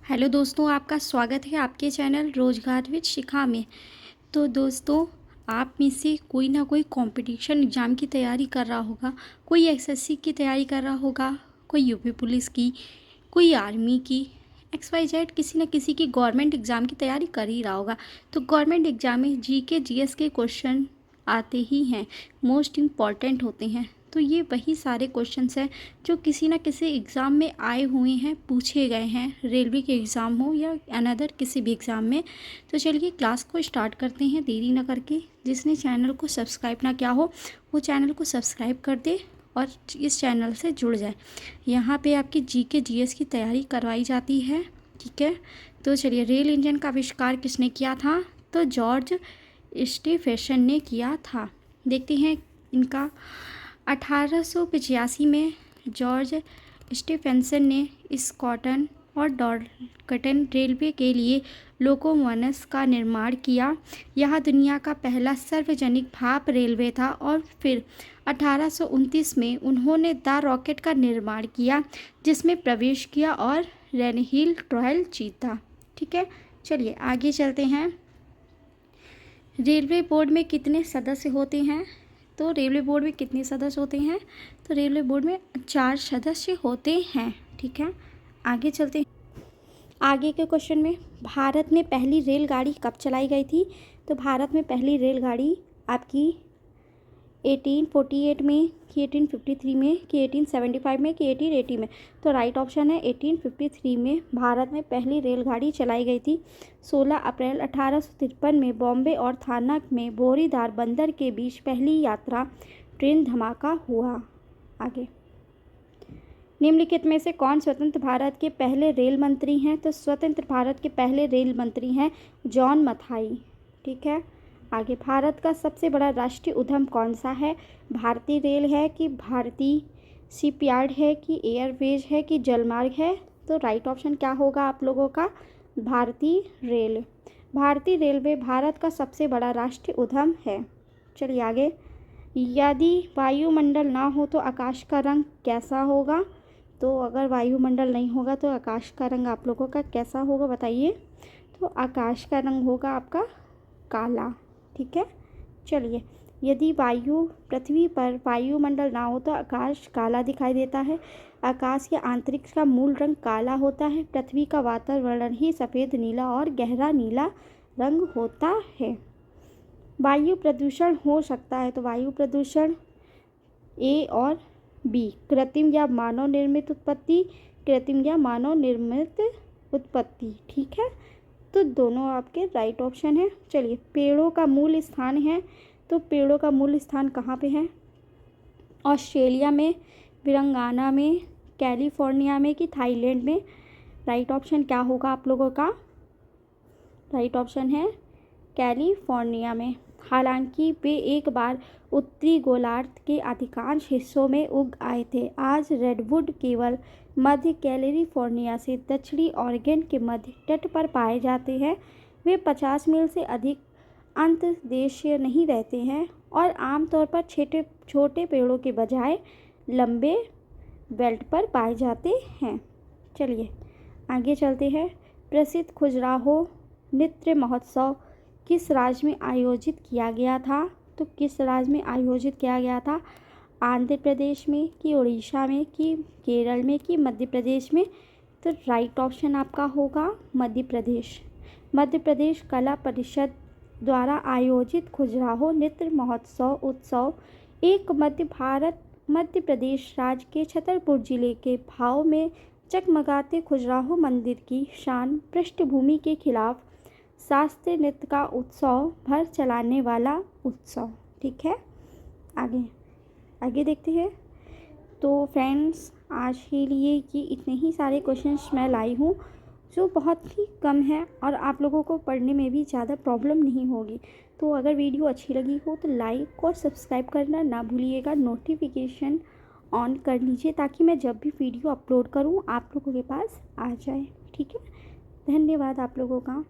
Hello दोस्तों, आपका स्वागत है आपके चैनल रोजगार विद शिखा में। तो दोस्तों, आप में से कोई ना कोई कंपटीशन एग्ज़ाम की तैयारी कर रहा होगा, कोई एसएससी की तैयारी कर रहा होगा, कोई यूपी पुलिस की, कोई आर्मी की, एक्स वाई जेड किसी न किसी की गवर्नमेंट एग्ज़ाम की तैयारी कर ही रहा होगा। तो गवर्नमेंट एग्ज़ाम में जीके जीएस के क्वेश्चन आते ही हैं, मोस्ट इम्पॉर्टेंट होते हैं। तो ये वही सारे क्वेश्चंस हैं जो किसी न किसी एग्ज़ाम में आए हुए हैं, पूछे गए हैं, रेलवे के एग्ज़ाम हो या अनदर किसी भी एग्ज़ाम में। तो चलिए क्लास को स्टार्ट करते हैं देरी ना करके। जिसने चैनल को सब्सक्राइब ना किया हो वो चैनल को सब्सक्राइब कर दे और इस चैनल से जुड़ जाए। यहाँ पे आपकी जीके जीएस की तैयारी करवाई जाती है, ठीक है। तो चलिए, रेल इंजन का आविष्कार किसने किया था? तो जॉर्ज स्टीफेसन ने किया था। देखते हैं इनका 1885 में जॉर्ज स्टीफेंसन ने स्कॉटन और डॉर्कटन रेलवे के लिए लोकोमोटिव्स का निर्माण किया। यह दुनिया का पहला सार्वजनिक भाप रेलवे था। और फिर 1829 में उन्होंने द रॉकेट का निर्माण किया, जिसमें प्रवेश किया और रेनहिल ट्रायल जीता। ठीक है, चलिए आगे चलते हैं। रेलवे बोर्ड में कितने सदस्य होते हैं? तो रेलवे बोर्ड में कितने सदस्य होते हैं? तो रेलवे बोर्ड में 4 सदस्य होते हैं। ठीक है, आगे चलते हैं। आगे के क्वेश्चन में, भारत में पहली रेलगाड़ी कब चलाई गई थी? तो भारत में पहली रेलगाड़ी आपकी 1848 में कि 1853 में कि 1875 में कि 1880 में? तो राइट ऑप्शन है 1853 में भारत में पहली रेलगाड़ी चलाई गई थी। 16 अप्रैल 1853 में बॉम्बे और थाना में बोरीदार बंदर के बीच पहली यात्रा ट्रेन धमाका हुआ। आगे, निम्नलिखित में से कौन स्वतंत्र भारत के पहले रेल मंत्री हैं? तो स्वतंत्र भारत के पहले रेल मंत्री हैं जॉन मथाई। ठीक है, आगे, भारत का सबसे बड़ा राष्ट्रीय उद्यम कौन सा है? भारतीय रेल है कि भारतीय शिपयार्ड है कि एयरवेज है कि जलमार्ग है? तो राइट ऑप्शन क्या होगा आप लोगों का? भारतीय रेल। भारतीय रेलवे भारत का सबसे बड़ा राष्ट्रीय उद्यम है। चलिए आगे, यदि वायुमंडल ना हो तो आकाश का रंग कैसा होगा? तो अगर वायुमंडल नहीं होगा तो आकाश का रंग आप लोगों का कैसा होगा बताइए? तो आकाश का रंग होगा आपका काला। ठीक है, चलिए, यदि पृथ्वी पर वायुमंडल ना हो तो आकाश काला दिखाई देता है। आकाश के अंतरिक्ष का मूल रंग काला होता है। पृथ्वी का वातावरण ही सफ़ेद, नीला और गहरा नीला रंग होता है। वायु प्रदूषण हो सकता है, तो वायु प्रदूषण ए और बी, कृत्रिम या मानव निर्मित उत्पत्ति, कृत्रिम या मानव निर्मित उत्पत्ति। ठीक है, तो दोनों आपके राइट ऑप्शन है। चलिए, पेड़ों का मूल स्थान है, तो पेड़ों का मूल स्थान कहाँ पे है? ऑस्ट्रेलिया में, तेलंगाना में, कैलिफोर्निया में कि थाईलैंड में? राइट ऑप्शन क्या होगा आप लोगों का? राइट ऑप्शन है कैलिफोर्निया में। हालांकि वे एक बार उत्तरी गोलार्ध के अधिकांश हिस्सों में उग आए थे। आज रेडवुड केवल मध्य कैलिफोर्निया से दक्षिणी ऑरेगन के मध्य तट पर पाए जाते हैं। वे 50 मील से अधिक अंतर्देशीय नहीं रहते हैं और आमतौर पर छोटे पेड़ों के बजाय लंबे बेल्ट पर पाए जाते हैं। चलिए आगे चलते हैं। प्रसिद्ध खजुराहो नृत्य महोत्सव किस राज्य में आयोजित किया गया था? तो किस राज्य में आयोजित किया गया था? आंध्र प्रदेश में कि उड़ीसा में कि केरल में कि मध्य प्रदेश में? तो राइट ऑप्शन आपका होगा मध्य प्रदेश। मध्य प्रदेश कला परिषद द्वारा आयोजित खजुराहो नृत्य महोत्सव उत्सव एक मध्य प्रदेश राज्य के छतरपुर जिले के भाव में चकमगाते खजुराहो मंदिर की शान पृष्ठभूमि के खिलाफ शास्त्रीय नृत्य का उत्सव भर चलाने वाला उत्सव। ठीक है, आगे देखते हैं। तो फ्रेंड्स, आज के लिए ये इतने ही सारे क्वेश्चंस मैं लाई हूँ जो बहुत ही कम है और आप लोगों को पढ़ने में भी ज़्यादा प्रॉब्लम नहीं होगी। तो अगर वीडियो अच्छी लगी हो तो लाइक और सब्सक्राइब करना ना भूलिएगा। नोटिफिकेशन ऑन कर लीजिए ताकि मैं जब भी वीडियो अपलोड करूँ आप लोगों के पास आ जाए। ठीक है, धन्यवाद आप लोगों का।